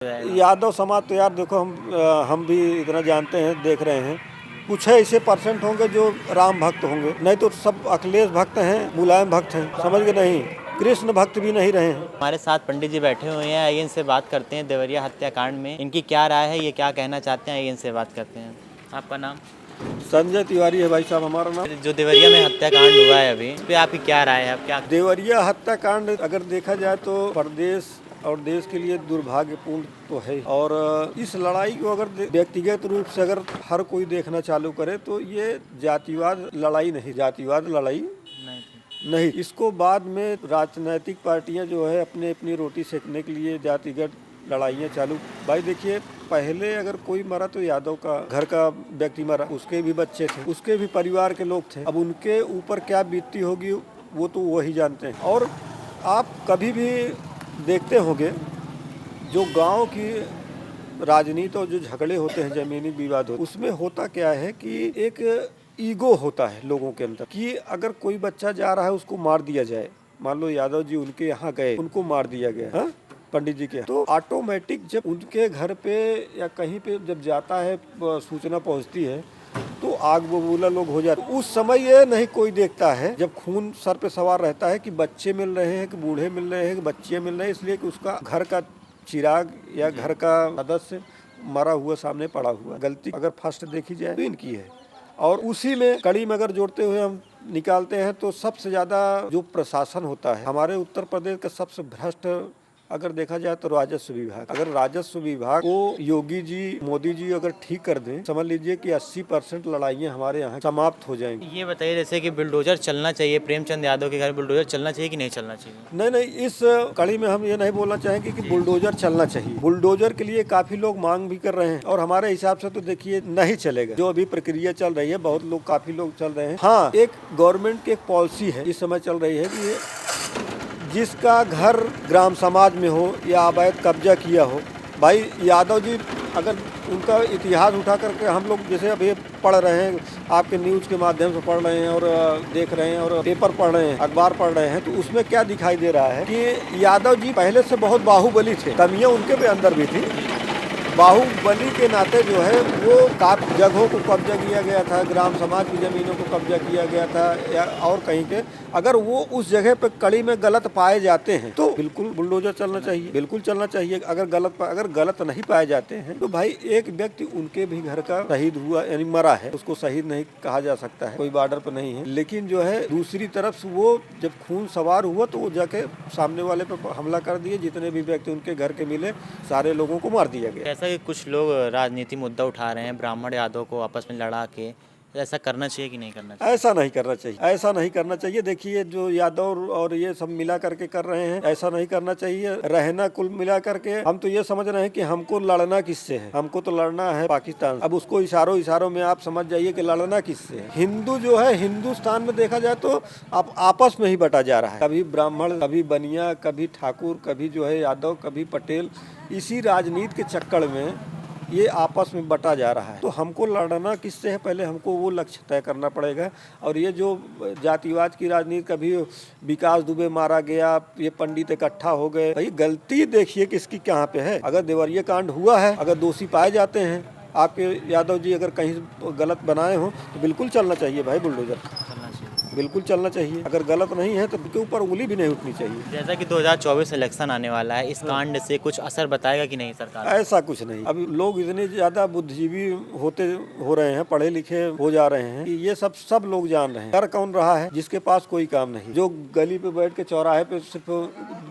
यादव समाज तो यार देखो हम भी इतना जानते हैं, देख रहे हैं। कुछ है ऐसे परसेंट होंगे जो राम भक्त होंगे, नहीं तो सब अखिलेश भक्त हैं, मुलायम भक्त हैं, समझ गए नहीं, कृष्ण भक्त भी नहीं रहे हैं। हमारे साथ पंडित जी बैठे हुए हैं, आइए इनसे बात करते हैं देवरिया हत्याकांड में इनकी क्या राय है, ये क्या कहना चाहते हैं, आइए इनसे बात करते हैं। आपका नाम? संजय तिवारी है भाई साहब हमारा नाम। जो देवरिया में हत्याकांड हुआ है अभी, इस पे आपकी क्या राय है? आप क्या देवरिया हत्याकांड अगर देखा जाए तो प्रदेश और देश के लिए दुर्भाग्यपूर्ण तो है। और इस लड़ाई को अगर व्यक्तिगत रूप से अगर हर कोई देखना चालू करे तो ये जातिवाद लड़ाई नहीं, जातिवाद लड़ाई नहीं। इसको बाद में राजनीतिक पार्टियां जो है अपने अपनी रोटी सेकने के लिए जातिगत लड़ाइयाँ चालू। भाई देखिए, पहले अगर कोई मरा तो यादव का घर का व्यक्ति मरा, उसके भी बच्चे थे, उसके भी परिवार के लोग थे। अब उनके ऊपर क्या बीतती होगी वो तो वही जानते हैं। और आप कभी भी देखते होंगे जो गांव की राजनीति और जो झगड़े होते हैं, जमीनी विवाद होते, उसमें होता क्या है कि एक ईगो होता है लोगों के अंदर कि अगर कोई बच्चा जा रहा है उसको मार दिया जाए। मान लो यादव जी उनके यहाँ गए, उनको मार दिया गया, हाँ? पंडित जी के, तो ऑटोमेटिक जब उनके घर पे या कहीं पे जब जाता है सूचना पहुंचती है तो आग बबूला लोग हो जाते। उस समय ये नहीं कोई देखता है, जब खून सर पे सवार रहता है, कि बच्चे मिल रहे हैं, कि बूढ़े मिल रहे हैं, कि बच्चियां मिल रहे हैं, इसलिए कि उसका घर का चिराग या घर का सदस्य मरा हुआ सामने पड़ा हुआ। गलती अगर फर्स्ट देखी जाए तो इनकी है। और उसी में कड़ी में अगर जोड़ते हुए हम निकालते हैं तो सबसे ज्यादा जो प्रशासन होता है हमारे उत्तर प्रदेश का, सबसे भ्रष्ट अगर देखा जाए तो राजस्व विभाग। अगर राजस्व विभाग को योगी जी, मोदी जी अगर ठीक कर दें, समझ लीजिए कि 80% लड़ाइयाँ हमारे यहाँ समाप्त हो जाएंगी। ये बताइए, जैसे कि बुलडोजर चलना चाहिए, प्रेमचंद यादव के घर बुलडोजर चलना चाहिए कि नहीं चलना चाहिए? नहीं, इस कड़ी में हम ये नहीं बोलना चाहेंगे कि बुलडोजर चलना चाहिए। बुलडोजर के लिए काफी लोग मांग भी कर रहे हैं और हमारे हिसाब से तो देखिए नहीं चलेगा। जो अभी प्रक्रिया चल रही है, बहुत लोग, काफी लोग चल रहे हैं। हाँ, एक गवर्नमेंट की एक पॉलिसी है इस समय चल रही है कि जिसका घर ग्राम समाज में हो या अवैध कब्जा किया हो, भाई यादव जी अगर उनका इतिहास उठा करके हम लोग जैसे अभी पढ़ रहे हैं, आपके न्यूज़ के माध्यम से पढ़ रहे हैं और देख रहे हैं और पेपर पढ़ रहे हैं, अखबार पढ़ रहे हैं, तो उसमें क्या दिखाई दे रहा है कि यादव जी पहले से बहुत बाहुबली थे। कमियां उनके भी अंदर भी थी। बाहुबली के नाते जो है वो काफी जगहों को कब्जा किया गया था, ग्राम समाज की ज़मीनों को कब्जा किया गया था या और कहीं के। अगर वो उस जगह पे कड़ी में गलत पाए जाते हैं तो बिल्कुल बुलडोजर चलना चाहिए, बिल्कुल चलना चाहिए। अगर गलत नहीं पाए जाते हैं तो भाई एक व्यक्ति उनके भी घर का शहीद हुआ, यानी मरा है, उसको शहीद नहीं कहा जा सकता है, कोई बॉर्डर पर नहीं है। लेकिन जो है दूसरी तरफ वो जब खून सवार हुआ तो वो जाके सामने वाले पे हमला कर दिए। जितने भी व्यक्ति उनके घर के मिले सारे लोगों को मार दिया गया। ऐसा कि कुछ लोग राजनीति मुद्दा उठा रहे हैं, ब्राह्मण यादव को आपस में लड़ा के, ऐसा करना चाहिए कि नहीं करना चाहिए? ऐसा नहीं करना चाहिए, ऐसा नहीं करना चाहिए। देखिए, जो यादव और ये सब मिला करके कर रहे हैं, ऐसा नहीं करना चाहिए। रहना कुल मिला करके हम तो ये समझ रहे हैं कि हमको लड़ना किससे है, हमको तो लड़ना है पाकिस्तान। अब उसको इशारों में आप समझ जाइए कि लड़ना किससे है। हिंदू जो है, हिंदुस्तान में देखा जाए तो अब आपस में ही बटा जा रहा है। कभी ब्राह्मण, कभी बनिया, कभी ठाकुर, कभी जो है यादव, कभी पटेल। इसी राजनीति के चक्कर में ये आपस में बटा जा रहा है। तो हमको लड़ना किससे है, पहले हमको वो लक्ष्य तय करना पड़ेगा। और ये जो जातिवाद की राजनीति, कभी विकास दुबे मारा गया, ये पंडित इकट्ठा हो गए, भाई गलती देखिए किसकी कहाँ पे है। अगर देवरिया कांड हुआ है, अगर दोषी पाए जाते हैं आपके यादव जी, अगर कहीं गलत बनाए हो तो बिल्कुल चलना चाहिए भाई, बुलडोजर बिल्कुल चलना चाहिए। अगर गलत नहीं है तो उनके ऊपर उंगली भी नहीं उठनी चाहिए। जैसा कि 2024 इलेक्शन आने वाला है, इस कांड से कुछ असर बताएगा कि नहीं सरकार? ऐसा कुछ नहीं। अभी लोग इतने ज्यादा बुद्धिजीवी हो रहे हैं, पढ़े लिखे हो जा रहे हैं कि ये सब लोग जान रहे हैं। कर कौन रहा है जिसके पास कोई काम नहीं, जो गली पे बैठ के चौराहे पे सिर्फ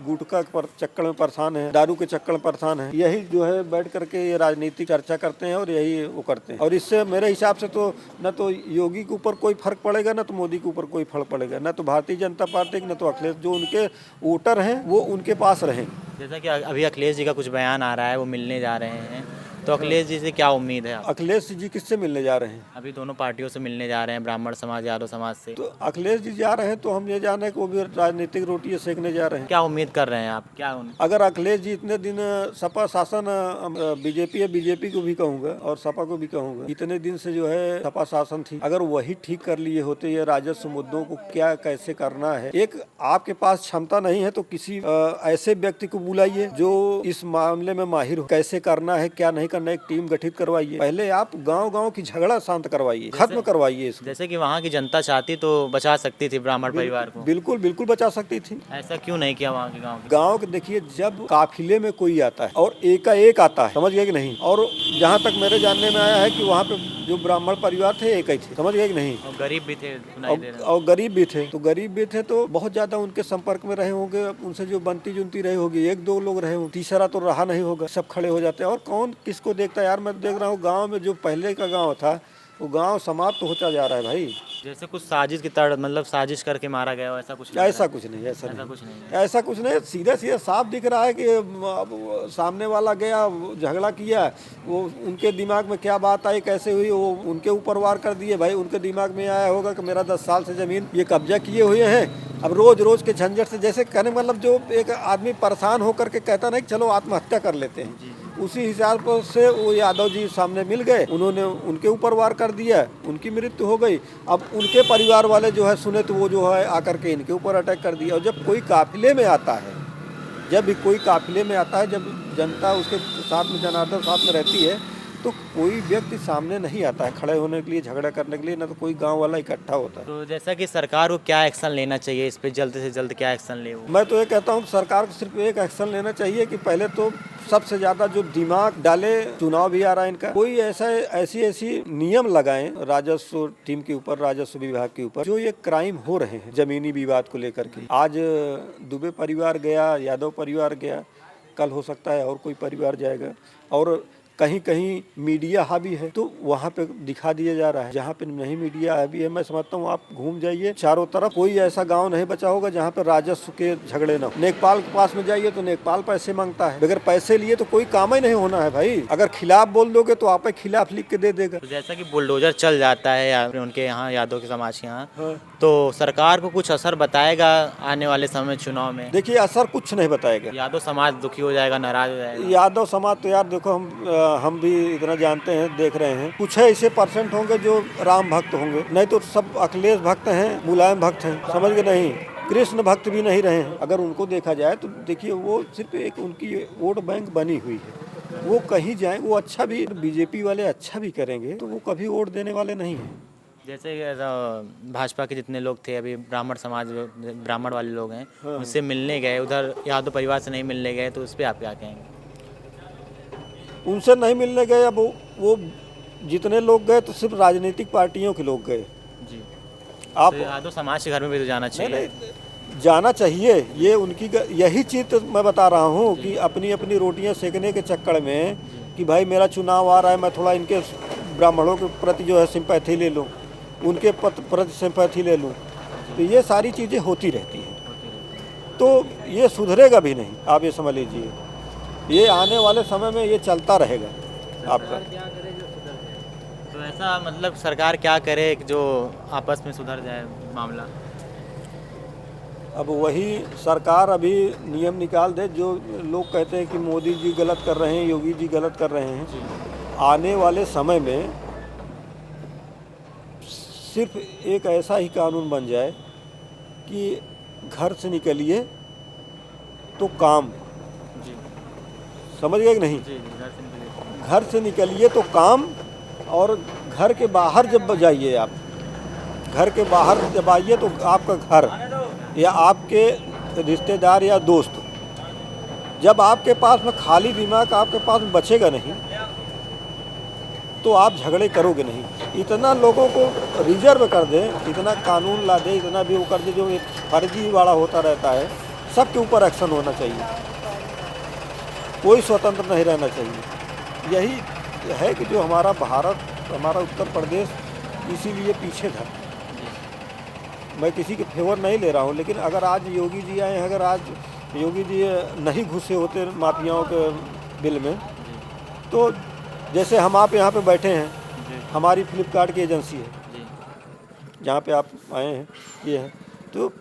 गुटखा पर चक्कर में परेशान है, दारू के चक्कर में परेशान है, यही जो है बैठ करके ये राजनीतिक चर्चा करते हैं और यही वो करते हैं। और इससे मेरे हिसाब से तो न तो योगी के ऊपर कोई फर्क पड़ेगा, न तो मोदी के ऊपर कोई फर्क पड़ेगा, न तो भारतीय जनता पार्टी, न तो अखिलेश। जो उनके वोटर हैं वो उनके पास रहें। जैसा कि अभी अखिलेश जी का कुछ बयान आ रहा है, वो मिलने जा रहे हैं, तो अखिलेश जी से क्या उम्मीद है आप? अखिलेश जी किससे मिलने जा रहे हैं? अभी दोनों पार्टियों से मिलने जा रहे हैं, ब्राह्मण समाज, यादव समाज से। तो अखिलेश जी जा रहे हैं तो हम ये जान रहे हैं कि वो भी राजनीतिक रोटी सेकने जा रहे हैं। क्या उम्मीद कर रहे हैं आप? क्या अगर अखिलेश जी इतने दिन सपा शासन, बीजेपी को भी कहूँगा और सपा को भी कहूँगा, इतने दिन से जो है सपा शासन थी, अगर वही ठीक कर लिए होते ये राजस्व मुद्दों को क्या कैसे करना है, एक आपके पास क्षमता नहीं है तो किसी ऐसे व्यक्ति को बुलाइए जो इस मामले में माहिर हो, कैसे करना है क्या नहीं करना है, एक टीम गठित करवाइए। पहले आप गांव-गांव की झगड़ा शांत करवाइए, खत्म करवाइए इसको। जैसे कि वहाँ की जनता चाहती तो बचा सकती थी ब्राह्मण परिवार को। बिल्कुल बिल्कुल बचा सकती थी। ऐसा क्यों नहीं किया वहाँ के गांव के? देखिए, जब काफिले में कोई आता है और एक आता है, समझ गए कि नहीं, और जहाँ तक मेरे जानने में आया है कि वहाँ पे जो ब्राह्मण परिवार थे एक ही थे, समझ गए कि नहीं, और गरीब भी थे, सुनाई दे रहा है। और गरीब भी थे तो बहुत ज्यादा उनके संपर्क में रहे होंगे, उनसे जो बनती जुनती रही होगी, एक दो लोग रहे होंगे, तीसरा तो रहा नहीं होगा, सब खड़े हो जाते हैं। और कौन किसको देखता है यार? मैं देख रहा हूँ गाँव में जो पहले का गाँव था वो गांव समाप्त होता जा रहा है भाई। जैसे कुछ साजिश की तरह, मतलब साजिश करके मारा गया हो, ऐसा कुछ नहीं? ऐसा कुछ नहीं, ऐसा कुछ नहीं, सीधा सीधा साफ दिख रहा है कि सामने वाला गया, झगड़ा किया, वो उनके दिमाग में क्या बात आई, कैसे हुई, वो उनके ऊपर वार कर दिए। भाई उनके दिमाग में आया होगा कि मेरा 10 साल से ज़मीन ये कब्जा किए हुए हैं, अब रोज रोज के झंझट से, जैसे कहने मतलब जो एक आदमी परेशान होकर के कहता नहीं चलो आत्महत्या कर लेते हैं, उसी हिसाब से वो यादव जी सामने मिल गए, उन्होंने उनके ऊपर वार कर दिया, उनकी मृत्यु हो गई। अब उनके परिवार वाले जो है सुने तो वो जो है आकर के इनके ऊपर अटैक कर दिया। और जब कोई काफिले में आता है, जब जनता उसके साथ में, जनार्दन साथ में रहती है, तो कोई व्यक्ति सामने नहीं आता है खड़े होने के लिए, झगड़ा करने के लिए, ना तो कोई गांव वाला इकट्ठा होता है। तो जैसा कि सरकार को क्या एक्शन लेना चाहिए इस पे, जल्द से जल्द क्या एक्शन ले? मैं तो ये कहता हूँ सरकार को सिर्फ एक एक्शन लेना चाहिए कि पहले तो सबसे ज्यादा जो दिमाग डाले, चुनाव भी आ रहा है इनका, कोई ऐसी नियम लगाएं राजस्व टीम के ऊपर, राजस्व विभाग के ऊपर, जो ये क्राइम हो रहे हैं जमीनी विवाद को लेकर के। आज दुबे परिवार गया, यादव परिवार गया, कल हो सकता है और कोई परिवार जाएगा, और कहीं कहीं मीडिया हावी है तो वहाँ पे दिखा दिया जा रहा है। जहाँ पे नहीं मीडिया हावी है, मैं समझता हूँ आप घूम जाइए चारों तरफ, कोई ऐसा गांव नहीं बचा होगा जहाँ पे राजस्व के झगड़े ना हो। नेकपाल के पास में जाइए तो नेकपाल पैसे मांगता है, बगैर पैसे लिए तो कोई काम ही नहीं होना है भाई। अगर खिलाफ बोल दोगे तो आप खिलाफ लिख के दे देगा। तो जैसा कि बुलडोजर चल जाता है उनके यहाँ, यादव के समाज के यहाँ, तो सरकार को कुछ असर बताएगा आने वाले समय चुनाव में? देखिए, असर कुछ नहीं बताएगा। यादव समाज दुखी हो जाएगा, नाराज हो जाएगा। यादव समाज तो यार देखो, हम भी इतना जानते हैं, देख रहे हैं, कुछ है ऐसे परसेंट होंगे जो राम भक्त होंगे, नहीं तो सब अखिलेश भक्त हैं, मुलायम भक्त हैं, समझ गए नहीं, कृष्ण भक्त भी नहीं रहे हैं। अगर उनको देखा जाए तो देखिए वो सिर्फ एक उनकी वोट बैंक बनी हुई है, वो कहीं जाए, वो अच्छा भी, बीजेपी वाले अच्छा भी करेंगे तो वो कभी वोट देने वाले नहीं हैं। जैसे भाजपा के जितने लोग थे, अभी ब्राह्मण समाज, ब्राह्मण वाले लोग हैं, उनसे मिलने गए, उधर यादव परिवार से नहीं मिलने गए, तो उस पर आप क्या कहेंगे? उनसे नहीं मिलने गए, अब वो जितने लोग गए तो सिर्फ राजनीतिक पार्टियों के लोग गए जी। आप तो यादव समाज के घर में भी तो जाना चाहिए। नहीं, जाना चाहिए, ये उनकी यही चीज़ तो मैं बता रहा हूँ कि अपनी अपनी रोटियां सेकने के चक्कर में कि भाई मेरा चुनाव आ रहा है, मैं थोड़ा इनके ब्राह्मणों के प्रति जो है सिंपैथी ले लूँ, उनके प्रति सिंपैथी ले लूँ, तो ये सारी चीज़ें होती रहती हैं, तो ये सुधरेगा भी नहीं। आप ये समझ लीजिए, ये आने वाले समय में ये चलता रहेगा आपका। तो ऐसा मतलब सरकार क्या करे जो आपस में सुधर जाए मामला? अब वही सरकार अभी नियम निकाल दे, जो लोग कहते हैं कि मोदी जी गलत कर रहे हैं, योगी जी गलत कर रहे हैं, आने वाले समय में सिर्फ एक ऐसा ही कानून बन जाए कि घर से निकलिए तो काम, समझ गए कि नहीं, घर से निकलिए तो काम, और घर के बाहर जब जाइए, आप घर के बाहर जब आइए तो आपका घर या आपके रिश्तेदार या दोस्त, जब आपके पास में खाली दिमाग आपके पास में बचेगा नहीं तो आप झगड़े करोगे नहीं। इतना लोगों को रिजर्व कर दे, इतना कानून ला दे, इतना भी वो कर दे, जो एक फर्जी वाला होता रहता है, सबके ऊपर एक्शन होना चाहिए, कोई स्वतंत्र नहीं रहना चाहिए। यही है कि जो हमारा भारत, हमारा उत्तर प्रदेश इसीलिए पीछे था। मैं किसी के फेवर नहीं ले रहा हूँ, लेकिन अगर आज योगी जी आए, अगर आज योगी जी नहीं घुसे होते माफियाओं के बिल में, तो जैसे हम आप यहाँ पे बैठे हैं, जी हमारी फ्लिपकार्ट की एजेंसी है, जी जहाँ पे आप आए हैं ये है, तो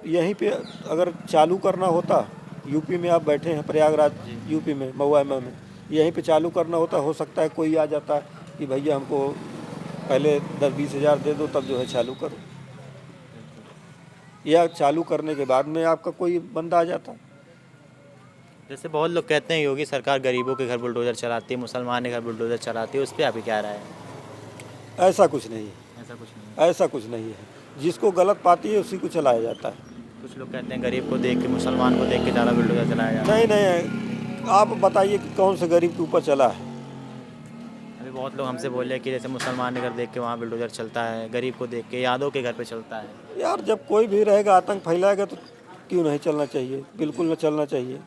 यहीं पे अगर चालू करना होता, यूपी में आप बैठे हैं प्रयागराज, यूपी में महुआ में, यहीं पे चालू करना होता, हो सकता है कोई आ जाता कि भैया हमको पहले 10-20 हज़ार दे दो तब जो है चालू करो, या चालू करने के बाद में आपका कोई बंदा आ जाता। जैसे बहुत लोग कहते हैं योगी सरकार गरीबों के घर बुलडोज़र चलाती है, मुसलमान के घर बुलडोज़र चलाती है, उस पर आपकी क्या राय है? ऐसा कुछ नहीं है, ऐसा कुछ नहीं है। ऐसा कुछ नहीं है, जिसको गलत पाती है उसी को चलाया जाता है। कुछ लोग कहते हैं गरीब को देख के, मुसलमान को देख के ज़्यादा बुलडोज़र चलाया जाता है। नहीं, आप बताइए कि कौन से गरीब के ऊपर चला है? अभी बहुत लोग हमसे बोले कि जैसे मुसलमान के घर देख के वहाँ बुलडोज़र चलता है, गरीब को देख के यादव के घर पे चलता है। यार जब कोई भी रहेगा आतंक फैलाएगा तो क्यों नहीं चलना चाहिए, बिल्कुल न चलना चाहिए।